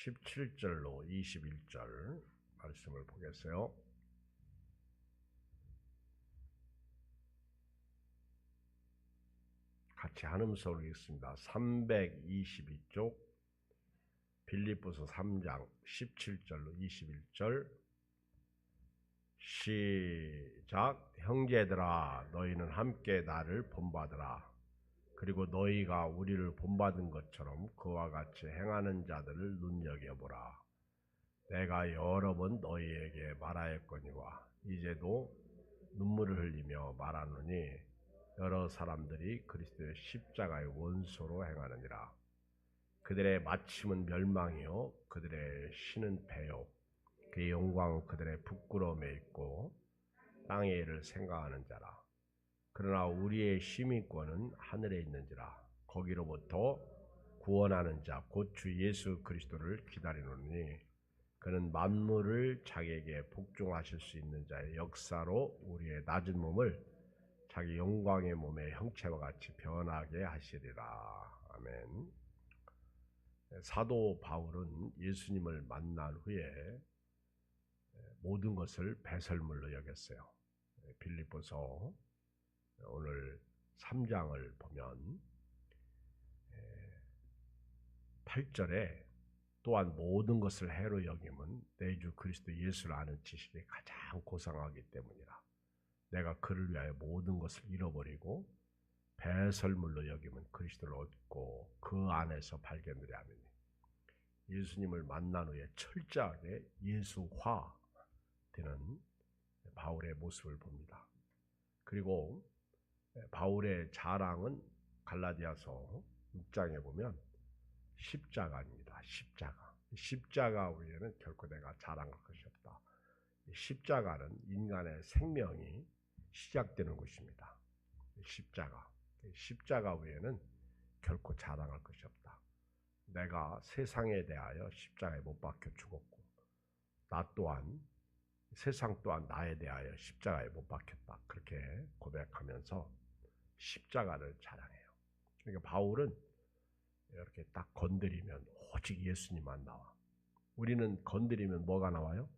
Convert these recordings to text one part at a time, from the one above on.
17절로 21절 말씀을 보겠어요. 같이 한음성으로 읽습니다. 322쪽 빌립보서 3장 17절로 21절 시작. 형제들아 너희는 함께 나를 본받으라. 그리고 너희가 우리를 본받은 것처럼 그와 같이 행하는 자들을 눈여겨보라. 내가 여러 번 너희에게 말하였거니와 이제도 눈물을 흘리며 말하노니 여러 사람들이 그리스도의 십자가의 원소로 행하느니라. 그들의 마침은 멸망이요 그들의 신은 배요 그의 영광은 그들의 부끄러움에 있고 땅의 일을 생각하는 자라. 그러나 우리의 시민권은 하늘에 있는지라. 거기로부터 구원하는 자 곧 주 예수 그리스도를 기다리노니 그는 만물을 자기에게 복종하실 수 있는 자의 역사로 우리의 낮은 몸을 자기 영광의 몸의 형체와 같이 변하게 하시리라. 아멘. 사도 바울은 예수님을 만난 후에 모든 것을 배설물로 여겼어요. 빌립보서 오늘 3장을 보면 8절에 또한 모든 것을 해로 여김은 내 주 그리스도 예수를 아는 지식이 가장 고상하기 때문이라. 내가 그를 위하여 모든 것을 잃어버리고 배설물로 여김은 그리스도를 얻고 그 안에서 발견되려 하느니. 예수님을 만난 후에 철저하게 예수화되는 바울의 모습을 봅니다. 그리고 바울의 자랑은 갈라디아서 6장에 보면 십자가입니다. 십자가 위에는 결코 내가 자랑할 것이 없다. 십자가는 인간의 생명이 시작되는 곳입니다. 십자가 위에는 결코 자랑할 것이 없다. 내가 세상에 대하여 십자가에 못 박혀 죽었고 나 또한 세상 또한 나에 대하여 십자가에 못 박혔다. 그렇게 고백하면서 십자가를 자랑해요. 그러니까 바울은 이렇게 딱 건드리면 오직 예수님만 나와. 우리는 건드리면 뭐가 나와요?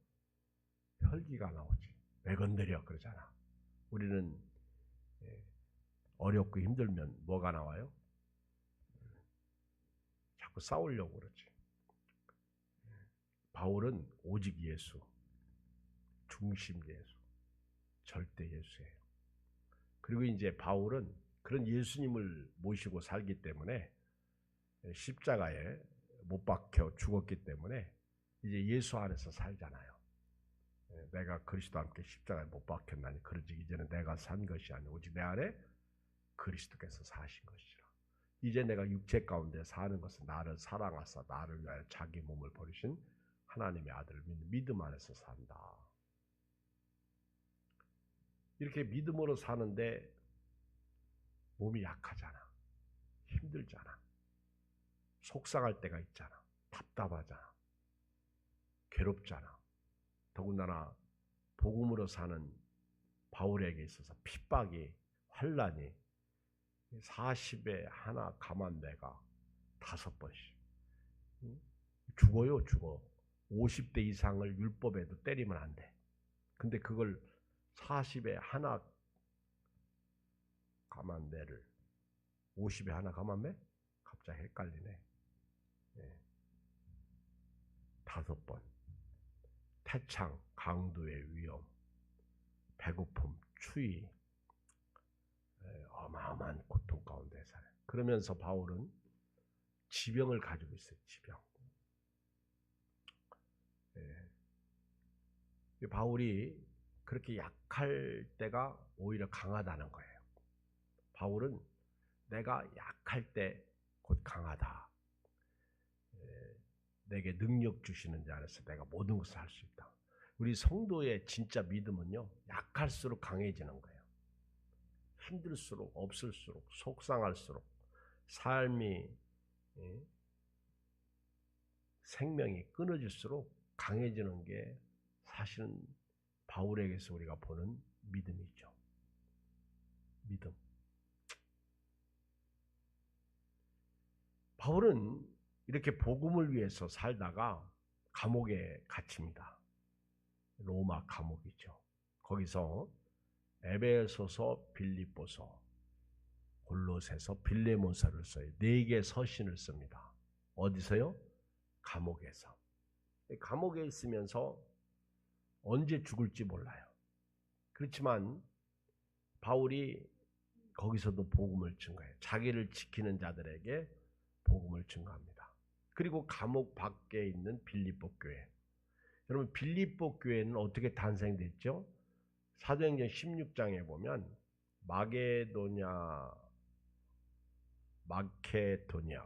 혈기가 나오지. 왜 건드려? 그러잖아. 우리는 어렵고 힘들면 뭐가 나와요? 자꾸 싸우려고 그러지. 바울은 오직 예수, 중심 예수, 절대 예수예요. 그리고 이제 바울은 그런 예수님을 모시고 살기 때문에 십자가에 못 박혀 죽었기 때문에 이제 예수 안에서 살잖아요. 내가 그리스도와 함께 십자가에 못 박혔나니 그러지 이제는 내가 산 것이 아니고 오직 내 안에 그리스도께서 사신 것이라. 이제 내가 육체 가운데 사는 것은 나를 사랑하사 나를 위하여 자기 몸을 버리신 하나님의 아들을 믿는 믿음 안에서 산다. 이렇게 믿음으로 사는데 몸이 약하잖아. 힘들잖아. 속상할 때가 있잖아. 답답하잖아. 괴롭잖아. 더군다나 복음으로 사는 바울에게 있어서 핍박이 환난이 40에 하나 감한 데가 5번씩. 죽어요, 죽어. 50대 이상을 율법에도 때리면 안 돼. 근데 그걸 40에 하나 감한 데를 50에 하나 감한 데? 갑자기 헷갈리네. 5번. 태창, 강도의 위험, 배고픔, 추위, 어마어마한 고통 가운데 살아요. 그러면서 바울은 지병을 가지고 있어요. 지병. 바울이 그렇게 약할 때가 오히려 강하다는 거예요. 바울은 내가 약할 때 곧 강하다. 내게 능력 주시는 자 안에서 내가 모든 것을 할 수 있다. 우리 성도의 진짜 믿음은요, 약할수록 강해지는 거예요. 힘들수록, 없을수록, 속상할수록, 삶이, 생명이 끊어질수록 강해지는 게 사실은 바울에게서 우리가 보는 믿음이죠. 믿음. 바울은 이렇게 복음을 위해서 살다가 감옥에 갇힙니다. 로마 감옥이죠. 거기서 에베소서, 빌립보서, 골로새서, 빌레몬서를 써요. 4개 서신을 씁니다. 어디서요? 감옥에서. 감옥에 있으면서 언제 죽을지 몰라요. 그렇지만 바울이 거기서도 복음을 증거해요. 자기를 지키는 자들에게 복음을 증거합니다. 그리고 감옥 밖에 있는 빌립보 교회. 여러분, 빌립보 교회는 어떻게 탄생됐죠? 사도행전 16장에 보면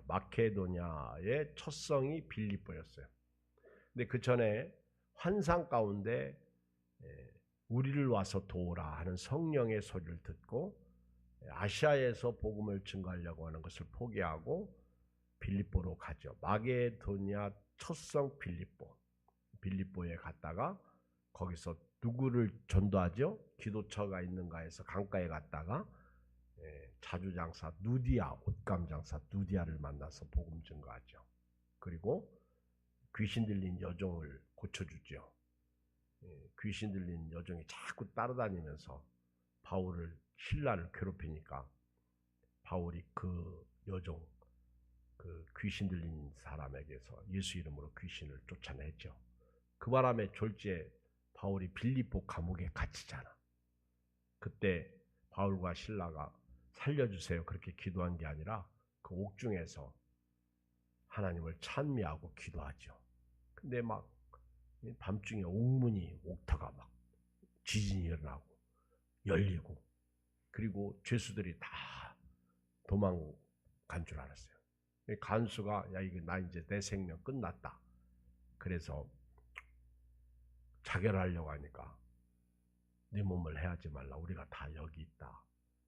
마케도니아의 첫 성이 빌립보였어요. 근데 그 전에 환상 가운데 우리를 와서 도우라 하는 성령의 소리를 듣고 아시아에서 복음을 증거하려고 하는 것을 포기하고 빌립보로 가죠. 마게도니아 첫성 빌립보에 갔다가 거기서 누구를 전도하죠? 기도처가 있는가에서 강가에 갔다가 자주장사 누디아, 옷감 장사 누디아를 만나서 복음 증거하죠. 그리고 귀신 들린 여종을 고쳐주죠. 귀신 들린 여종이 자꾸 따라다니면서 신라를 괴롭히니까 바울이 그 여종, 그 귀신 들린 사람에게서 예수 이름으로 귀신을 쫓아내죠. 그 바람에 졸지에 바울이 빌립보 감옥에 갇히잖아. 그때 바울과 신라가 살려주세요 그렇게 기도한 게 아니라 그 옥중에서 하나님을 찬미하고 기도하죠. 근데 막 밤중에 옥터가 막 지진이 일어나고 열리고, 그리고 죄수들이 다 도망간 줄 알았어요. 간수가 야 이거 나 이제 내 생명 끝났다. 그래서 자결하려고 하니까 네 몸을 해하지 말라. 우리가 다 여기 있다.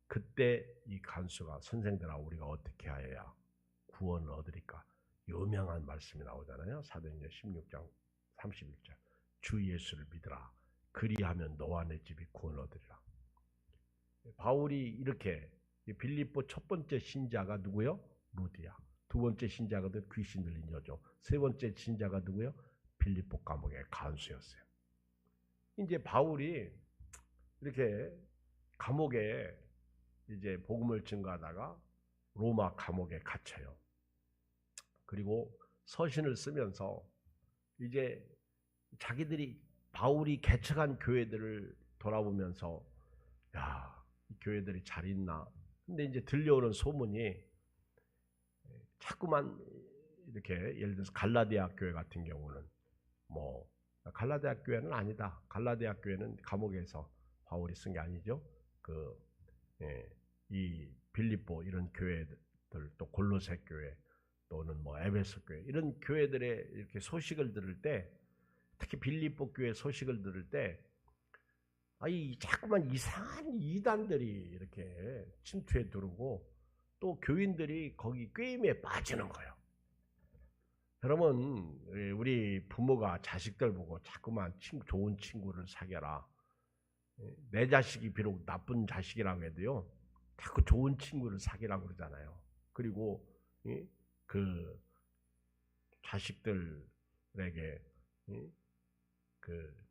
그때 이 간수가 선생들아 우리가 어떻게 하여야 구원을 얻으리까? 유명한 말씀이 나오잖아요. 사도행전 16장 31절. 주 예수를 믿으라. 그리하면 너와 내 집이 구원을 얻으리라. 바울이 이렇게 빌립보 첫 번째 신자가 누구요? 루디아. 두 번째 신자가 귀신 들린 여종. 세 번째 신자가 누구요? 빌립보 감옥의 간수였어요. 이제 바울이 이렇게 감옥에 이제 복음을 증거하다가 로마 감옥에 갇혀요. 그리고 서신을 쓰면서 이제 자기들이 바울이 개척한 교회들을 돌아보면서 야, 이 교회들이 잘 있나? 근데 이제 들려오는 소문이 자꾸만 이렇게 예를 들어서 갈라디아 교회 같은 경우는 갈라디아 교회는 아니다. 갈라디아 교회는 감옥에서 바울이 쓴 게 아니죠. 이 빌립보 이런 교회들, 또 골로새 교회 또는 에베소 교회 이런 교회들의 이렇게 소식을 들을 때, 특히 빌립보 교회 소식을 들을 때 자꾸만 이상한 이단들이 이렇게 침투해 들어오고 또 교인들이 거기 꾀임에 빠지는 거예요. 여러분, 우리 부모가 자식들 보고 자꾸만 좋은 친구를 사귀어라. 내 자식이 비록 나쁜 자식이라고 해도요, 자꾸 좋은 친구를 사귀라고 그러잖아요. 그리고 그 자식들에게 그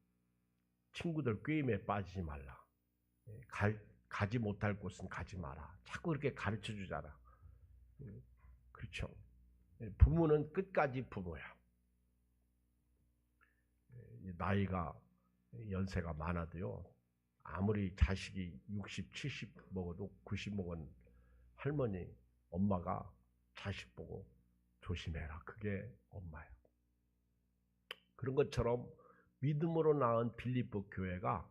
친구들 꾀임에 빠지지 말라. 가지 못할 곳은 가지 마라. 자꾸 그렇게 가르쳐 주잖아. 그렇죠. 부모는 끝까지 부모야. 나이가 연세가 많아도요, 아무리 자식이 60, 70 먹어도 90 먹은 할머니, 엄마가 자식 보고 조심해라. 그게 엄마야. 그런 것처럼 믿음으로 낳은 빌립보 교회가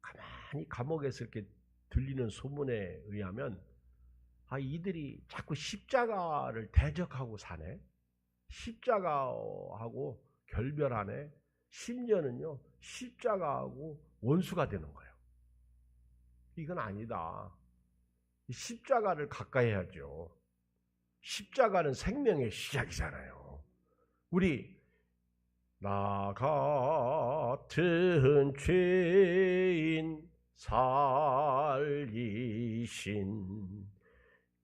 가만히 감옥에서 이렇게 들리는 소문에 의하면 이들이 자꾸 십자가를 대적하고 사네. 십자가하고 결별하네. 심지어는요 십자가하고 원수가 되는 거예요. 이건 아니다. 십자가를 가까이 해야죠. 십자가는 생명의 시작이잖아요. 우리 나 같은 죄인 살리신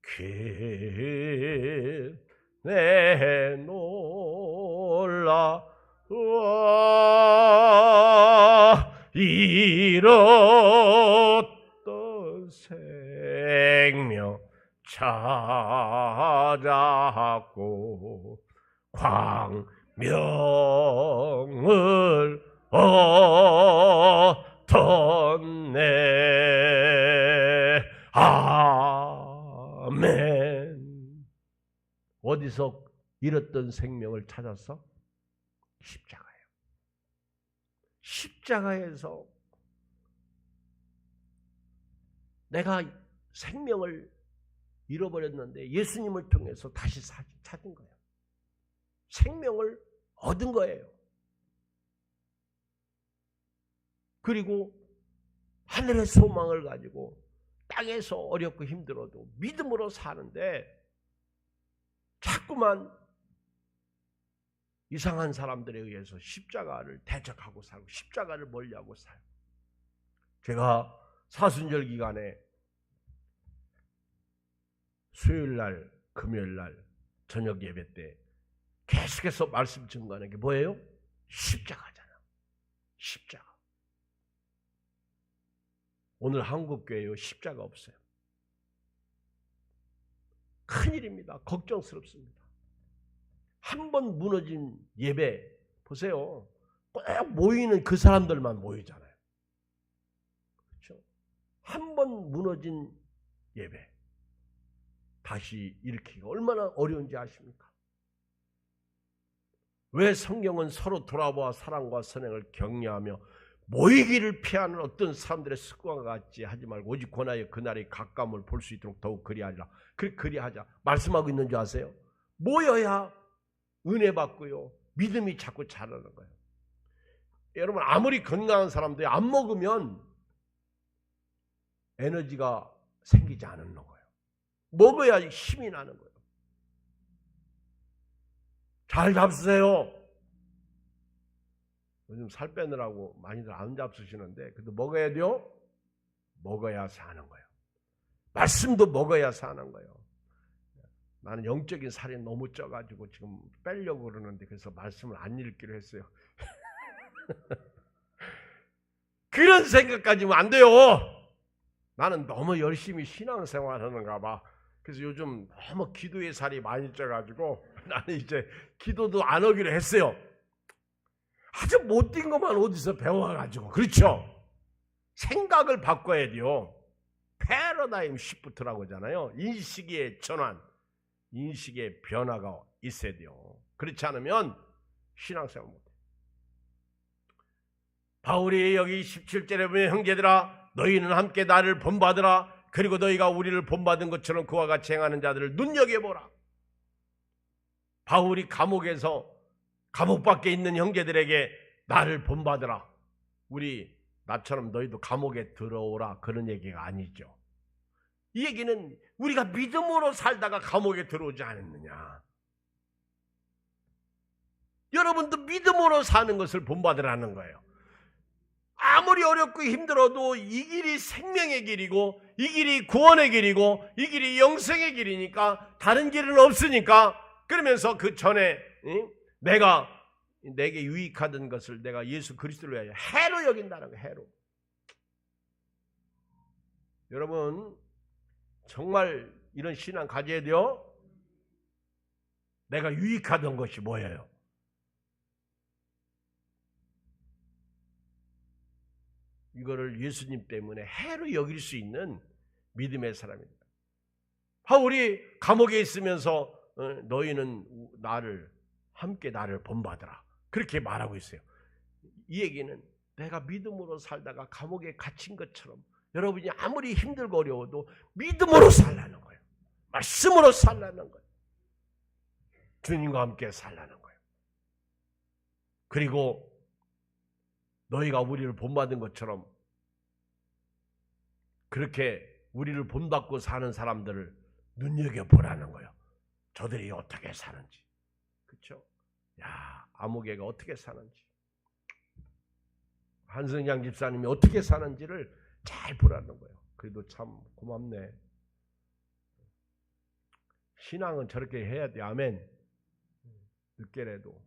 길 내놓으시고 잡고 광명을 얻었네. 아멘. 어디서 잃었던 생명을 찾았어? 십자가예요. 십자가에서 내가 생명을 잃어버렸는데 예수님을 통해서 다시 찾은 거예요. 생명을 얻은 거예요. 그리고 하늘의 소망을 가지고 땅에서 어렵고 힘들어도 믿음으로 사는데 자꾸만 이상한 사람들에 의해서 십자가를 대적하고 살고 십자가를 멀리하고 살고. 제가 사순절 기간에 수요일날 금요일날 저녁 예배 때 계속해서 말씀 증거하는 게 뭐예요? 십자가잖아. 십자가. 오늘 한국교회에 십자가 없어요. 큰일입니다. 걱정스럽습니다. 한 번 무너진 예배 보세요. 꼭 모이는 그 사람들만 모이잖아요. 그렇죠? 한 번 무너진 예배 다시 일으키기가 얼마나 어려운지 아십니까? 왜 성경은 서로 돌아보아 사랑과 선행을 격려하며 모이기를 피하는 어떤 사람들의 습관과 같이 하지 말고 오직 권하여 그날의 가까움을 볼 수 있도록 더욱 그리하리라. 그리하자 말씀하고 있는 줄 아세요? 모여야 은혜 받고요. 믿음이 자꾸 자라는 거예요. 여러분 아무리 건강한 사람도 안 먹으면 에너지가 생기지 않는 거예요. 먹어야 힘이 나는 거예요. 잘 잡수세요. 요즘 살 빼느라고 많이들 안 잡수시는데 그래도 먹어야 돼요. 먹어야 사는 거예요. 말씀도 먹어야 사는 거예요. 나는 영적인 살이 너무 쪄가지고 지금 빼려고 그러는데 그래서 말씀을 안 읽기로 했어요. 그런 생각까지는 안 돼요. 나는 너무 열심히 신앙생활 하는가 봐. 그래서 요즘 너무 기도의 살이 많이 쪄가지고 나는 이제 기도도 안 하기로 했어요. 아주 못된 것만 어디서 배워가지고. 그렇죠? 생각을 바꿔야 돼요. 패러다임 시프트라고 하잖아요. 인식의 전환, 인식의 변화가 있어야 돼요. 그렇지 않으면 신앙생활 못해요. 바울이 여기 17절에 보면 형제들아 너희는 함께 나를 본받으라. 그리고 너희가 우리를 본받은 것처럼 그와 같이 행하는 자들을 눈여겨보라. 바울이 감옥에서 감옥 밖에 있는 형제들에게 나를 본받으라. 우리 나처럼 너희도 감옥에 들어오라 그런 얘기가 아니죠. 이 얘기는 우리가 믿음으로 살다가 감옥에 들어오지 않았느냐. 여러분도 믿음으로 사는 것을 본받으라는 거예요. 아무리 어렵고 힘들어도 이 길이 생명의 길이고 이 길이 구원의 길이고 이 길이 영생의 길이니까 다른 길은 없으니까 그러면서 그 전에 내게 유익하던 것을 내가 예수 그리스도를 위하여 해로 여긴다는 거예요. 해로. 여러분 정말 이런 신앙 가져야 돼요. 내가 유익하던 것이 뭐예요? 이거를 예수님 때문에 해로 여길 수 있는 믿음의 사람입니다. 바울이 감옥에 있으면서 너희는 함께 나를 본받으라 그렇게 말하고 있어요. 이 얘기는 내가 믿음으로 살다가 감옥에 갇힌 것처럼 여러분이 아무리 힘들고 어려워도 믿음으로 살라는 거예요. 말씀으로 살라는 거예요. 주님과 함께 살라는 거예요. 그리고 너희가 우리를 본받은 것처럼 그렇게 우리를 본받고 사는 사람들을 눈여겨보라는 거예요. 저들이 어떻게 사는지. 그렇죠? 야, 아무개가 어떻게 사는지. 한승장 집사님이 어떻게 사는지를 잘 보라는 거예요. 그래도 참 고맙네. 신앙은 저렇게 해야 돼. 아멘. 늦게라도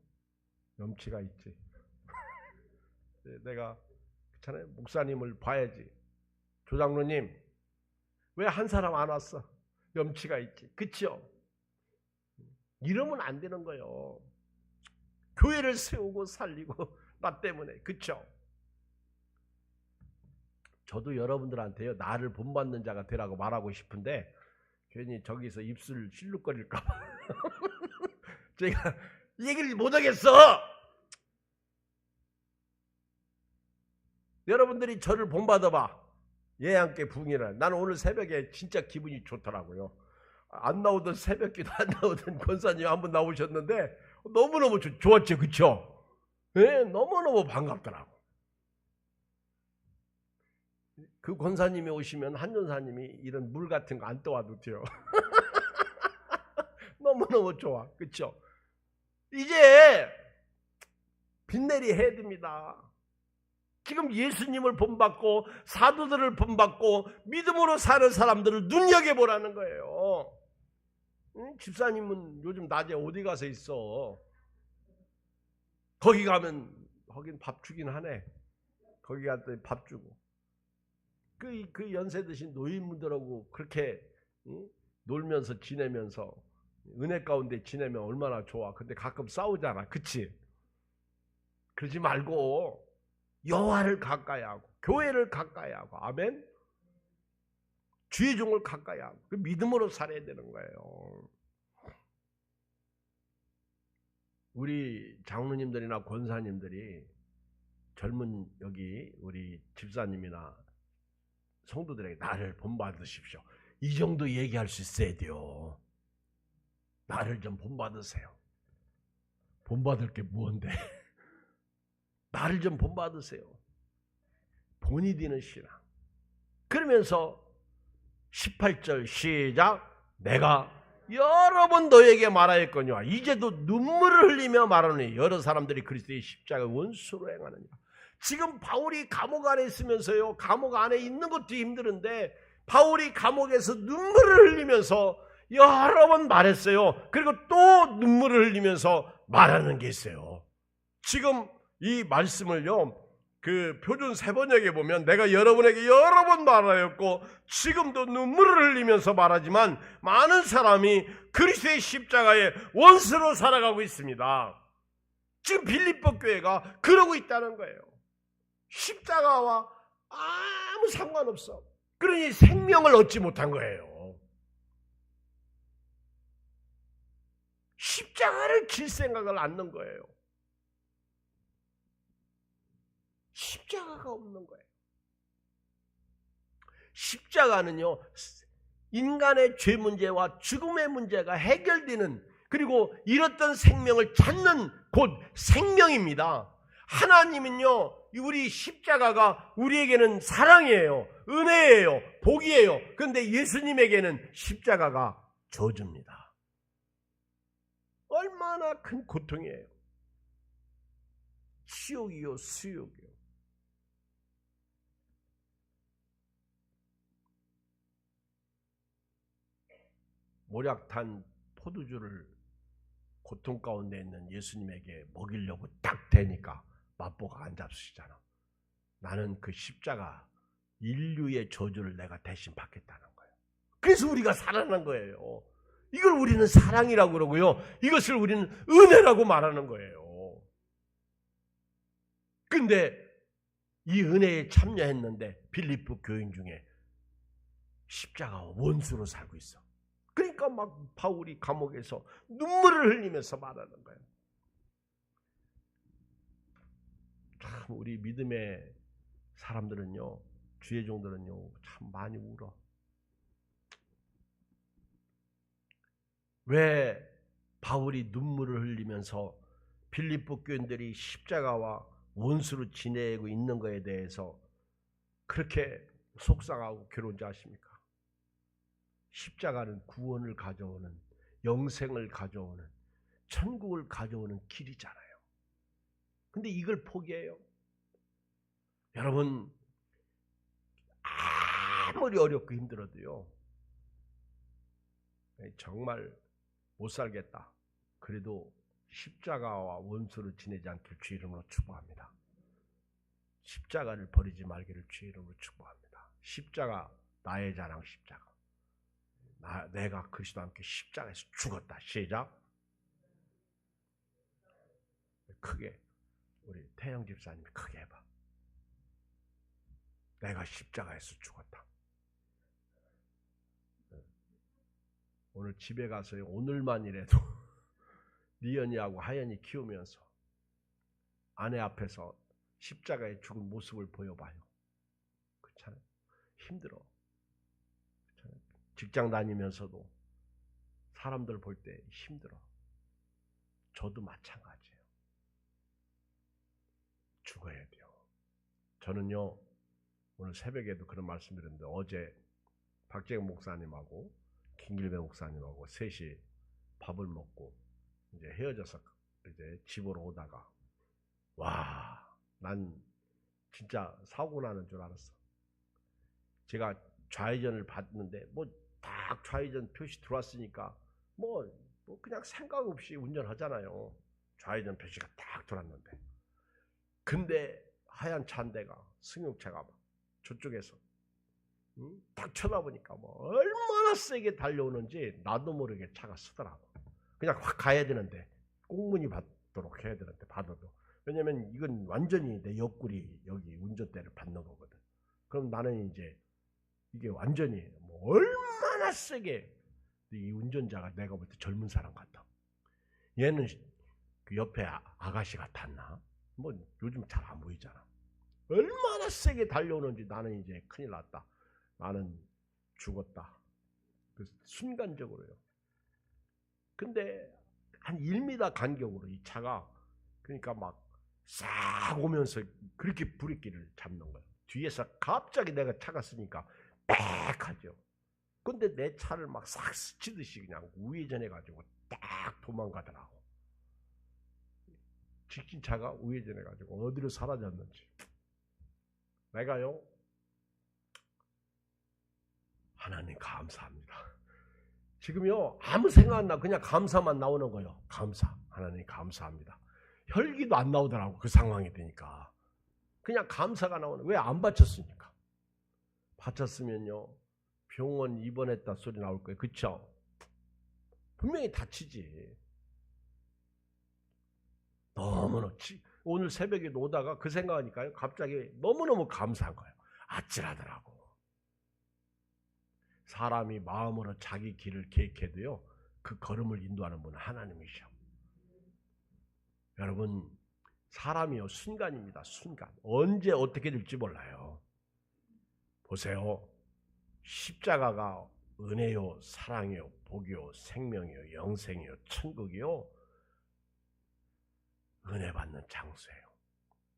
염치가 있지. 내가 그렇잖아요. 목사님을 봐야지. 조장로님 왜 한 사람 안 왔어? 염치가 있지. 그쵸? 이러면 안 되는 거예요. 교회를 세우고 살리고 나 때문에. 그쵸? 저도 여러분들한테요, 나를 본받는 자가 되라고 말하고 싶은데 괜히 저기서 입술 실룩거릴까 봐 제가 얘기를 못하겠어. 여러분들이 저를 본받아봐. 얘 함께 부흥이라. 나는 오늘 새벽에 진짜 기분이 좋더라고요. 안 나오던 새벽기도 안 나오던 권사님 한 분 나오셨는데 너무너무 좋았죠. 그쵸? 네, 너무너무 반갑더라고. 그 권사님이 오시면 한전사님이 이런 물 같은 거 안 떠와도 돼요. 너무너무 좋아. 그쵸? 이제 빚내리 해야 됩니다. 지금 예수님을 본받고 사도들을 본받고 믿음으로 사는 사람들을 눈여겨보라는 거예요. 집사님은 요즘 낮에 어디 가서 있어? 거기 가면 거긴 밥 주긴 하네. 거기 갔더니 밥 주고. 그 연세 드신 노인분들하고 그렇게 놀면서 지내면서 은혜 가운데 지내면 얼마나 좋아. 근데 가끔 싸우잖아. 그치? 그러지 말고 여호와를 가까이 하고 교회를 가까이 하고 아멘? 주의 종을 가까이 하고 그 믿음으로 살아야 되는 거예요. 우리 장로님들이나 권사님들이 젊은 여기 우리 집사님이나 성도들에게 나를 본받으십시오. 이 정도 얘기할 수 있어야 돼요. 나를 좀 본받으세요. 본받을 게 뭔데? 나를 좀 본받으세요. 본이 되는 신앙. 그러면서 18절 시작. 내가 여러 번 너에게 말하였거니와 이제도 눈물을 흘리며 말하노니 여러 사람들이 그리스도의 십자가의 원수로 행하느니라. 지금 바울이 감옥 안에 있으면서요, 감옥 안에 있는 것도 힘드는데 바울이 감옥에서 눈물을 흘리면서 여러 번 말했어요. 그리고 또 눈물을 흘리면서 말하는 게 있어요. 지금 이 말씀을요, 그 표준 세번역에 보면 내가 여러분에게 여러 번 말하였고 지금도 눈물을 흘리면서 말하지만 많은 사람이 그리스도의 십자가의 원수로 살아가고 있습니다. 지금 빌립보 교회가 그러고 있다는 거예요. 십자가와 아무 상관없어. 그러니 생명을 얻지 못한 거예요. 십자가를 질 생각을 안 넣은 거예요. 십자가가 없는 거예요. 십자가는요, 인간의 죄 문제와 죽음의 문제가 해결되는, 그리고 잃었던 생명을 찾는 곳 생명입니다. 하나님은요, 우리 십자가가 우리에게는 사랑이에요, 은혜예요, 복이에요. 그런데 예수님에게는 십자가가 저주입니다. 얼마나 큰 고통이에요. 지옥이요, 수욕이요. 모략탄 포도주를 고통 가운데 있는 예수님에게 먹이려고 딱 대니까 맛보가 안 잡수시잖아. 나는 그 십자가 인류의 저주를 내가 대신 받겠다는 거예요. 그래서 우리가 살아난 거예요. 이걸 우리는 사랑이라고 그러고요, 이것을 우리는 은혜라고 말하는 거예요. 근데 이 은혜에 참여했는데 빌립보 교인 중에 십자가와 원수로 살고 있어. 그러니까 막 바울이 감옥에서 눈물을 흘리면서 말하는 거예요. 참 우리 믿음의 사람들은요, 주의 종들은요, 참 많이 울어. 왜 바울이 눈물을 흘리면서 빌립보 교인들이 십자가와 원수로 지내고 있는 것에 대해서 그렇게 속상하고 괴로운지 아십니까? 십자가는 구원을 가져오는, 영생을 가져오는, 천국을 가져오는 길이잖아요. 근데 이걸 포기해요. 여러분, 아무리 어렵고 힘들어도요, 정말 못 살겠다, 그래도 십자가와 원수를 지내지 않길 주의 이름으로 축복합니다. 십자가를 버리지 말기를 주의 이름으로 축복합니다. 십자가, 나의 자랑 십자가. 내가 그리스도와 함께 십자가에서 죽었다. 시작. 크게 우리 태영 집사님이 크게 해봐. 내가 십자가에서 죽었다. 오늘 집에 가서 오늘만이라도 니연이하고 하연이 키우면서 아내 앞에서 십자가에 죽은 모습을 보여봐요. 그렇잖아요. 힘들어. 그렇잖아요. 직장 다니면서도 사람들 볼 때 힘들어. 저도 마찬가지예요. 죽어야 돼요. 저는요, 오늘 새벽에도 그런 말씀 드렸는데, 어제 박재경 목사님하고 김길배 목사님하고 셋이 밥을 먹고 이제 헤어져서 이제 집으로 오다가, 와, 난 진짜 사고 나는 줄 알았어. 제가 좌회전을 봤는데 뭐 딱 좌회전 표시 들어왔으니까 뭐 그냥 생각 없이 운전하잖아요. 좌회전 표시가 딱 들어왔는데, 근데 하얀 차 한 대가 승용차가 막 저쪽에서 딱 쳐다보니까 뭐 얼마나 세게 달려오는지 나도 모르게 차가 쓰더라고. 그냥 확 가야 되는데 꽁무니 받도록 해야 되는데 받아도, 왜냐면 이건 완전히 내 옆구리 여기 운전대를 받는 거거든. 그럼 나는 이제 이게 완전히 뭐 얼마나 세게, 이 운전자가 내가 볼 때 젊은 사람 같아. 얘는 그 옆에 아가씨 같았나? 뭐 요즘 잘 안 보이잖아. 얼마나 세게 달려오는지 나는 이제 큰일 났다. 나는 죽었다. 그 순간적으로요. 근데 한 1m 간격으로 이 차가 그러니까 막 싹 오면서 그렇게 브레이크를 잡는 거예요. 뒤에서 갑자기 내가 차가 쓰니까 빽 하죠. 근데 내 차를 막 싹 스치듯이 그냥 우회전해가지고 딱 도망가더라고. 직진차가 우회전해가지고 어디로 사라졌는지. 내가요, 하나님 감사합니다. 지금요 아무 생각 안 나, 그냥 감사만 나오는 거예요. 감사, 하나님 감사합니다. 혈기도 안 나오더라고. 그 상황이 되니까 그냥 감사가 나오는. 왜 안 바쳤으니까. 바쳤으면요 병원 입원했다 소리 나올 거예요. 그쵸? 분명히 다치지. 너무너무 오늘 새벽에도 오다가 그 생각하니까요 갑자기 너무너무 감사한 거예요. 아찔하더라고. 사람이 마음으로 자기 길을 계획해도요 그 걸음을 인도하는 분은 하나님이셔. 여러분, 사람이요 순간입니다. 순간. 언제 어떻게 될지 몰라요. 보세요. 십자가가 은혜요, 사랑이요, 복이요, 생명이요, 영생이요, 천국이요, 은혜 받는 장소예요.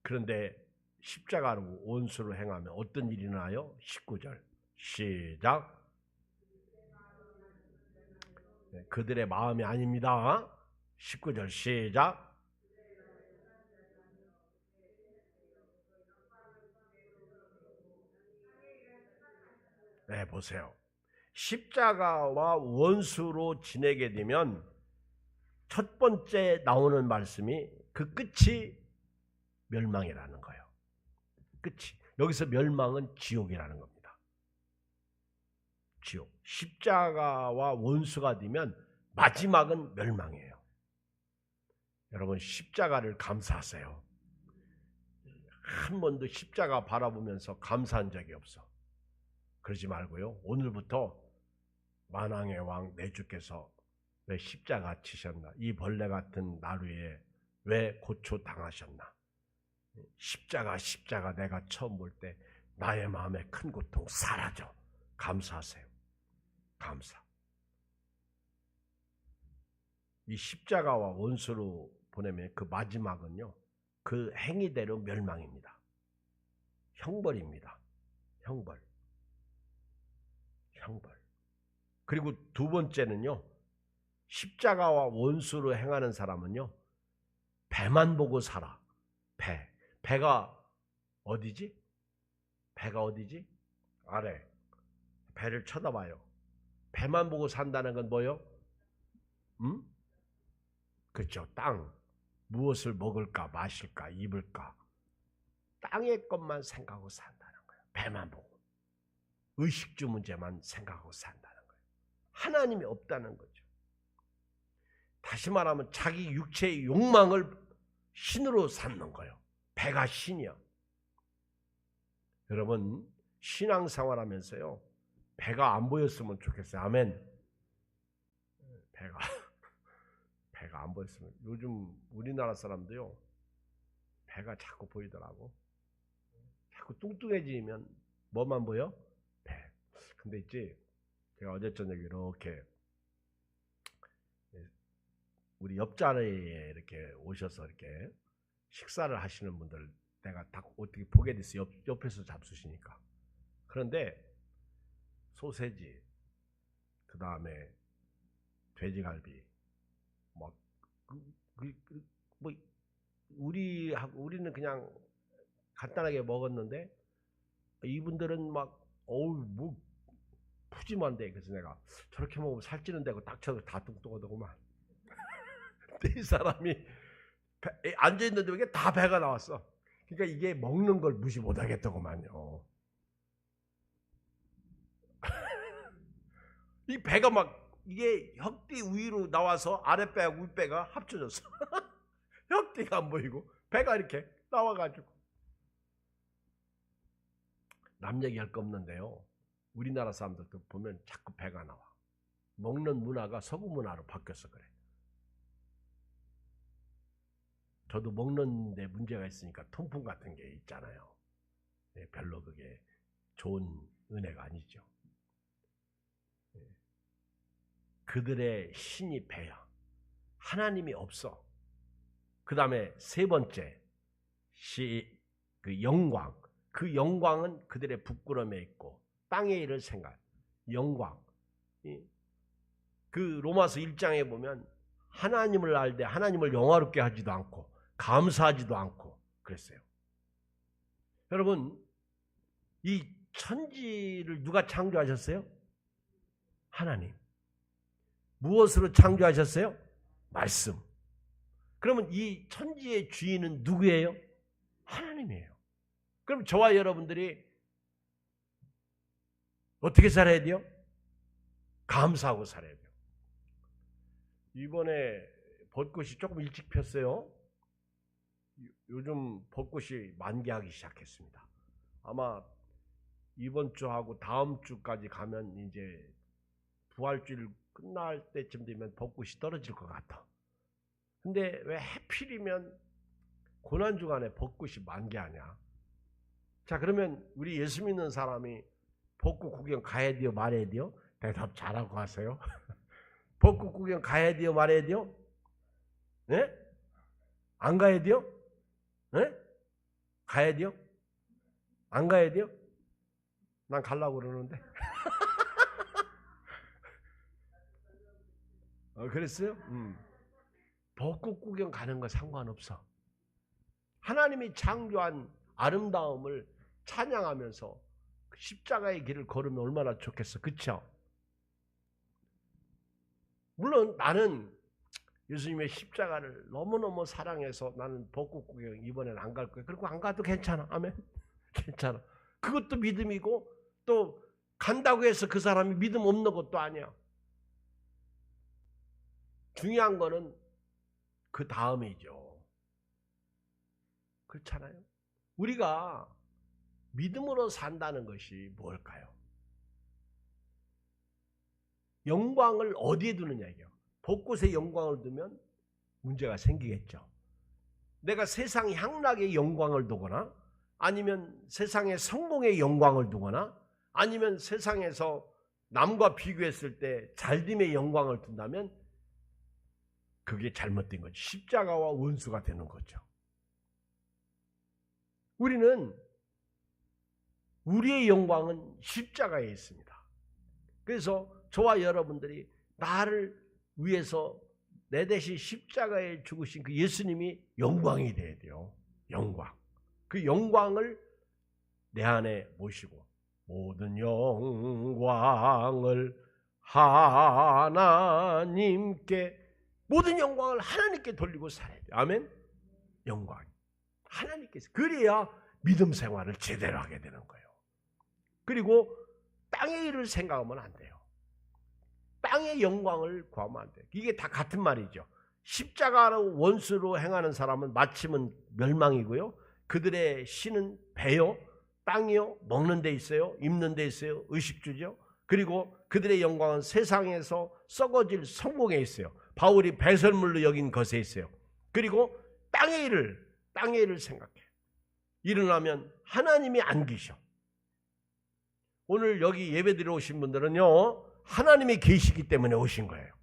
그런데 십자가로 원수로 행하면 어떤 일이 나요? 19절 시작. 그들의 마음이 아닙니다. 19절 시작. 네, 보세요. 십자가와 원수로 지내게 되면 첫 번째 나오는 말씀이 그 끝이 멸망이라는 거예요. 끝이. 여기서 멸망은 지옥이라는 겁니다. 지옥. 십자가와 원수가 되면 마지막은 멸망이에요. 여러분, 십자가를 감사하세요. 한 번도 십자가 바라보면서 감사한 적이 없어. 그러지 말고요. 오늘부터 만왕의 왕 내 주께서 왜 십자가 치셨나? 이 벌레 같은 나루에 왜 고초 당하셨나? 십자가 내가 처음 볼 때 나의 마음의 큰 고통 사라져. 감사하세요. 감사. 이 십자가와 원수로 보내면 그 마지막은요. 그 행위대로 멸망입니다. 형벌입니다. 형벌. 그리고 두 번째는요. 십자가와 원수로 행하는 사람은요. 배만 보고 살아. 배가 어디지? 배가 어디지? 아래. 배를 쳐다봐요. 배만 보고 산다는 건 뭐요? 그렇죠. 땅. 무엇을 먹을까, 마실까, 입을까. 땅의 것만 생각하고 산다는 거예요. 배만 보고. 의식주 문제만 생각하고 산다는 거예요. 하나님이 없다는 거죠. 다시 말하면 자기 육체의 욕망을 신으로 삼는 거예요. 배가 신이야. 여러분 신앙생활하면서요 배가 안 보였으면 좋겠어요. 아멘. 배가 안 보였으면. 요즘 우리나라 사람도요 배가 자꾸 보이더라고. 자꾸 뚱뚱해지면 뭐만 보여? 배. 근데 있지, 제가 어제 저녁에 이렇게 우리 옆자리에 이렇게 오셔서 이렇게 식사를 하시는 분들 내가 딱 어떻게 보게 됐어요. 옆에서 잡수시니까. 그런데 소세지, 그 다음에 돼지갈비, 뭐 우리는 그냥 간단하게 먹었는데 이분들은 막 뭐 푸짐한데, 그래서 내가 저렇게 먹으면 살찌는 데고 딱 쳐도 다 뚱뚱하더구만. 이 사람이 앉아 있는데 이게 다 배가 나왔어. 그러니까 이게 먹는 걸 무시 못 하겠더구만요. 이 배가 막 이게 혁띠 위로 나와서 아랫배하고 윗배가 합쳐졌어. 혁띠가 안 보이고 배가 이렇게 나와가지고. 남 얘기할 거 없는데요, 우리나라 사람들도 보면 자꾸 배가 나와. 먹는 문화가 서구 문화로 바뀌어서 그래. 저도 먹는 데 문제가 있으니까 통풍 같은 게 있잖아요. 별로 그게 좋은 은혜가 아니죠. 그들의 신이 배야. 하나님이 없어. 그 다음에 세 번째, 그 영광. 그 영광은 그들의 부끄러움에 있고 땅의 일을 생각. 영광. 그 로마서 1장에 보면 하나님을 알되 하나님을 영화롭게 하지도 않고 감사하지도 않고 그랬어요. 여러분, 이 천지를 누가 창조하셨어요? 하나님. 무엇으로 창조하셨어요? 말씀. 그러면 이 천지의 주인은 누구예요? 하나님이에요. 그럼 저와 여러분들이 어떻게 살아야 돼요? 감사하고 살아야 돼요. 이번에 벚꽃이 조금 일찍 폈어요. 요즘 벚꽃이 만개하기 시작했습니다. 아마 이번 주하고 다음 주까지 가면 이제 부활주일 끝날 때쯤 되면 벚꽃이 떨어질 것 같아. 근데 왜 하필이면 고난주간에 벚꽃이 만개하냐? 자, 그러면 우리 예수 믿는 사람이 벚꽃 구경 가야 돼요? 말아야 돼요? 대답 잘하고 하세요. 벚꽃 구경 가야 돼요? 말아야 돼요? 네? 안 가야 돼요? 네? 가야 돼요? 안 가야 돼요? 난 가려고 그러는데. 그랬어요? 벚꽃 구경 가는 거 상관없어. 하나님이 창조한 아름다움을 찬양하면서 십자가의 길을 걸으면 얼마나 좋겠어. 그렇죠? 물론 나는 예수님의 십자가를 너무너무 사랑해서 나는 벚꽃 구경 이번엔 안 갈 거야. 그리고 안 가도 괜찮아. 아멘. 괜찮아. 그것도 믿음이고, 또 간다고 해서 그 사람이 믿음 없는 것도 아니야. 중요한 거는 그 다음이죠. 그렇잖아요. 우리가 믿음으로 산다는 것이 뭘까요? 영광을 어디에 두느냐 이게요. 벚꽃에 영광을 두면 문제가 생기겠죠. 내가 세상 향락의 영광을 두거나, 아니면 세상의 성공의 영광을 두거나, 아니면 세상에서 남과 비교했을 때 잘됨의 영광을 둔다면 그게 잘못된 거죠. 십자가와 원수가 되는 거죠. 우리는 우리의 영광은 십자가에 있습니다. 그래서 저와 여러분들이 나를 위해서 내 대신 십자가에 죽으신 그 예수님이 영광이 돼야 돼요. 영광. 그 영광을 내 안에 모시고 모든 영광을 하나님께, 모든 영광을 하나님께 돌리고 살아야 돼요. 아멘. 영광 하나님께서. 그래야 믿음 생활을 제대로 하게 되는 거예요. 그리고 땅의 일을 생각하면 안 돼요. 땅의 영광을 구하면 안 돼요. 이게 다 같은 말이죠. 십자가로 원수로 행하는 사람은 마침은 멸망이고요. 그들의 신은 배요, 땅이요, 먹는 데 있어요, 입는 데 있어요, 의식주죠. 그리고 그들의 영광은 세상에서 썩어질 성공에 있어요. 바울이 배설물로 여긴 것에 있어요. 그리고 땅의 일을 생각해. 일어나면 하나님이 안 계셔. 오늘 여기 예배드리러 오신 분들은요, 하나님이 계시기 때문에 오신 거예요.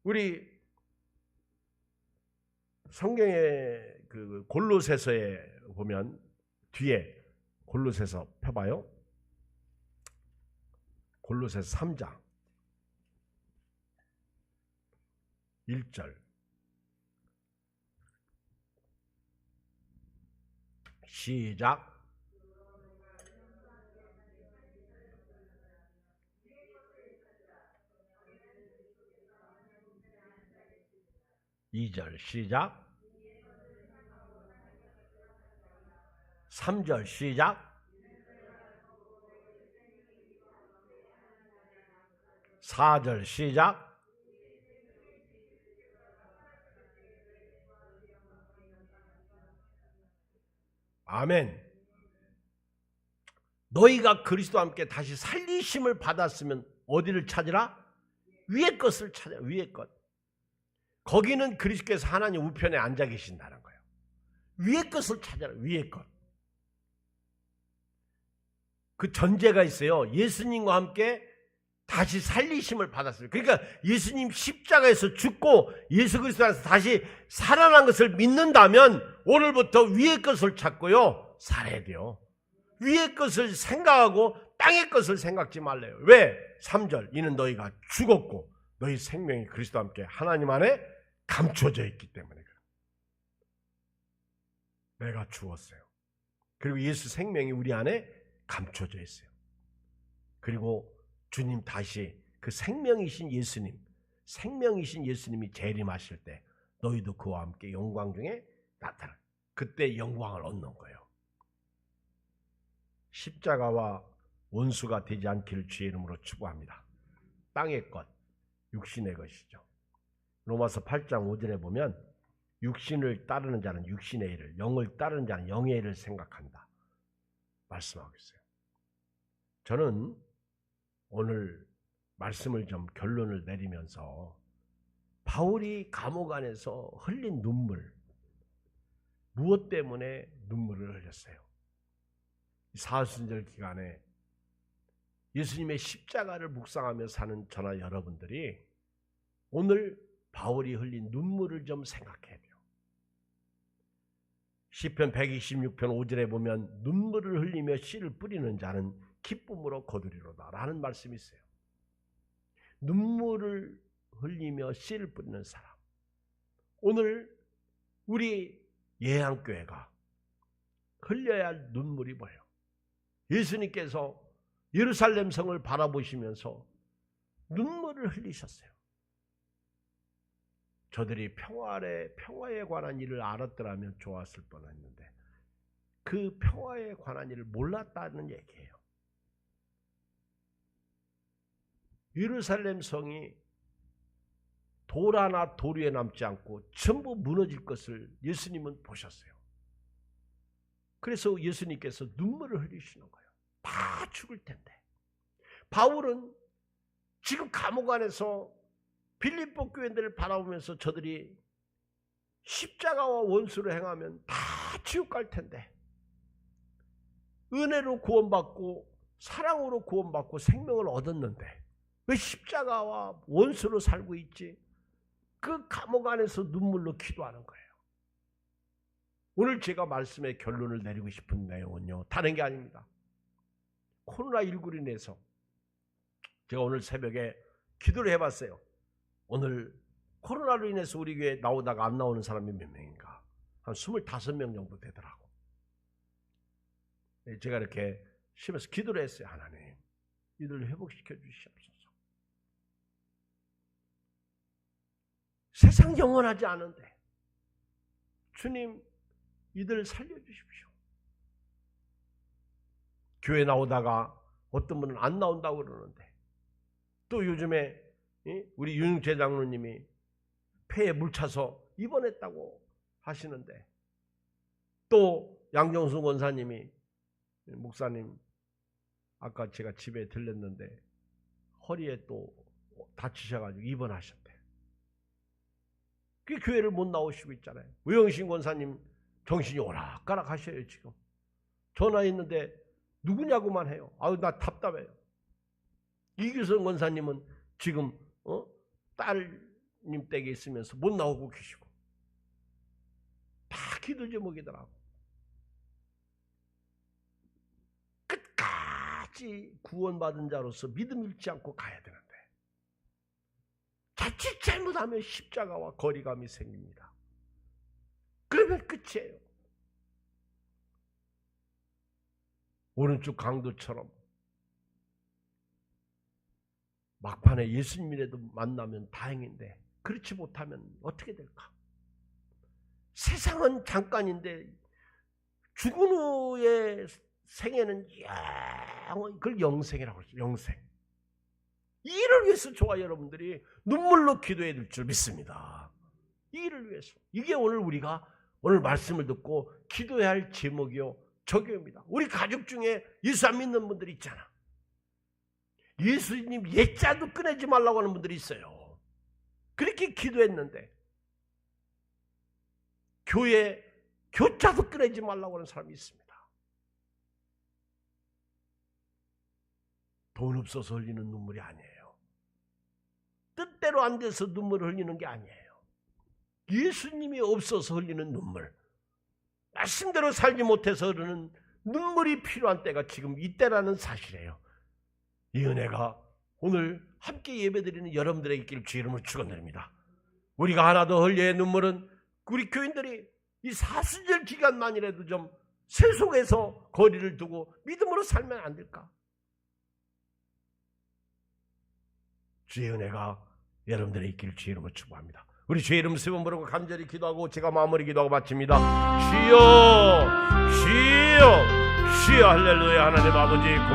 우리 성경의 그 골로새서에 보면 뒤에 골로새서 펴봐요. 골로새서 3장 1절 시작. 2절 시작. 3절 시작. 4절 시작. 아멘. 너희가 그리스도와 함께 다시 살리심을 받았으면 어디를 찾으라? 위의 것을 찾아. 위의 것. 거기는 그리스도께서 하나님 우편에 앉아 계신다는 거예요. 위의 것을 찾아라. 위의 것. 그 전제가 있어요. 예수님과 함께 다시 살리심을 받았어요. 그러니까 예수님 십자가에서 죽고 예수 그리스도 안에서 다시 살아난 것을 믿는다면 오늘부터 위의 것을 찾고요. 살아야 돼요. 위의 것을 생각하고 땅의 것을 생각지 말래요. 왜? 3절 이는 너희가 죽었고 너희 생명이 그리스도와 함께 하나님 안에 감춰져 있기 때문에 그래요. 내가 죽었어요. 그리고 예수 생명이 우리 안에 감춰져 있어요. 그리고 주님 다시 그 생명이신 예수님이 재림하실 때 너희도 그와 함께 영광 중에 나타나. 그때 영광을 얻는 거예요. 십자가와 원수가 되지 않기를 주의 이름으로 축복합니다. 땅의 것, 육신의 것이죠. 로마서 8장 5절에 보면 육신을 따르는 자는 육신의 일을, 영을 따르는 자는 영의 일을 생각한다 말씀하고 있어요. 저는 오늘 말씀을 좀 결론을 내리면서 바울이 감옥 안에서 흘린 눈물, 무엇 때문에 눈물을 흘렸어요? 사순절 기간에 예수님의 십자가를 묵상하며 사는 저나 여러분들이 오늘 바울이 흘린 눈물을 좀 생각해야 돼요. 시편 126편 5절에 보면 눈물을 흘리며 씨를 뿌리는 자는 기쁨으로 거두리로다 라는 말씀이 있어요. 눈물을 흘리며 씨를 뿌리는 사람. 오늘 우리 예양교회가 흘려야 할 눈물이 뭐예요? 예수님께서 예루살렘 성을 바라보시면서 눈물을 흘리셨어요. 저들이 평화에 관한 일을 알았더라면 좋았을 뻔했는데 그 평화에 관한 일을 몰랐다는 얘기예요. 예루살렘 성이 돌 하나 돌 위에 남지 않고 전부 무너질 것을 예수님은 보셨어요. 그래서 예수님께서 눈물을 흘리시는 거예요. 다 죽을 텐데. 바울은 지금 감옥 안에서 빌립보 교인들을 바라보면서 저들이 십자가와 원수를 행하면 다 지옥 갈 텐데 은혜로 구원받고 사랑으로 구원받고 생명을 얻었는데 왜 십자가와 원수로 살고 있지? 그 감옥 안에서 눈물로 기도하는 거예요. 오늘 제가 말씀의 결론을 내리고 싶은 내용은요, 다른 게 아닙니다. 코로나19로 인해서 제가 오늘 새벽에 기도를 해봤어요. 오늘 코로나로 인해서 우리 교회에 나오다가 안 나오는 사람이 몇 명인가? 한 25명 정도 되더라고. 제가 이렇게 쉬면서 기도를 했어요. 하나님, 이들을 회복시켜 주시옵소서. 세상 영원하지 않은데 주님, 이들 살려주십시오. 교회 나오다가 어떤 분은 안 나온다고 그러는데 또 요즘에 우리 윤웅재 장로님이 폐에 물 차서 입원했다고 하시는데, 또 양정순 권사님이, 목사님 아까 제가 집에 들렸는데 허리에 또 다치셔가지고 입원하셨대. 그 교회를 못 나오시고 있잖아요. 우영신 권사님 정신이 오락가락 하셔요. 지금 전화했는데 누구냐고만 해요. 아유, 나 답답해요. 이규선 권사님은 지금 딸님 댁에 있으면서 못 나오고 계시고, 다 기도 제목이더라고. 끝까지 구원받은 자로서 믿음 잃지 않고 가야 되는데, 자칫 잘못하면 십자가와 거리감이 생깁니다. 그러면 끝이에요. 오른쪽 강도처럼 막판에 예수님이라도 만나면 다행인데, 그렇지 못하면 어떻게 될까? 세상은 잠깐인데 죽은 후의 생애는 그걸 영생이라고 그러죠. 영생. 이 일을 위해서 저와 여러분들이 눈물로 기도해야 될 줄 믿습니다. 이 일을 위해서. 이게 우리가 오늘 말씀을 듣고 기도해야 할 제목이요, 적용입니다. 우리 가족 중에 예수 안 믿는 분들이 있잖아. 예수님 옛자도 꺼내지 말라고 하는 분들이 있어요. 그렇게 기도했는데 교회 교자도 꺼내지 말라고 하는 사람이 있습니다. 돈 없어서 흘리는 눈물이 아니에요. 뜻대로 안 돼서 눈물을 흘리는 게 아니에요. 예수님이 없어서 흘리는 눈물, 말씀대로 살지 못해서 흐르는 눈물이 필요한 때가 지금 이때라는 사실이에요. 이 은혜가 오늘 함께 예배드리는 여러분들에게 있기를 주의 이름으로 축원드립니다. 우리가 하나 더 흘려야 할 눈물은, 우리 교인들이 이 사순절 기간만이라도 좀 세속에서 거리를 두고 믿음으로 살면 안 될까? 주의 은혜가 여러분들에게 있기를 주의 이름으로 축복합니다. 우리 주의 이름 세 번 부르고 간절히 기도하고 제가 마무리 기도하고 마칩니다. 주여, 주여, 주여, 할렐루야. 하나님 아버지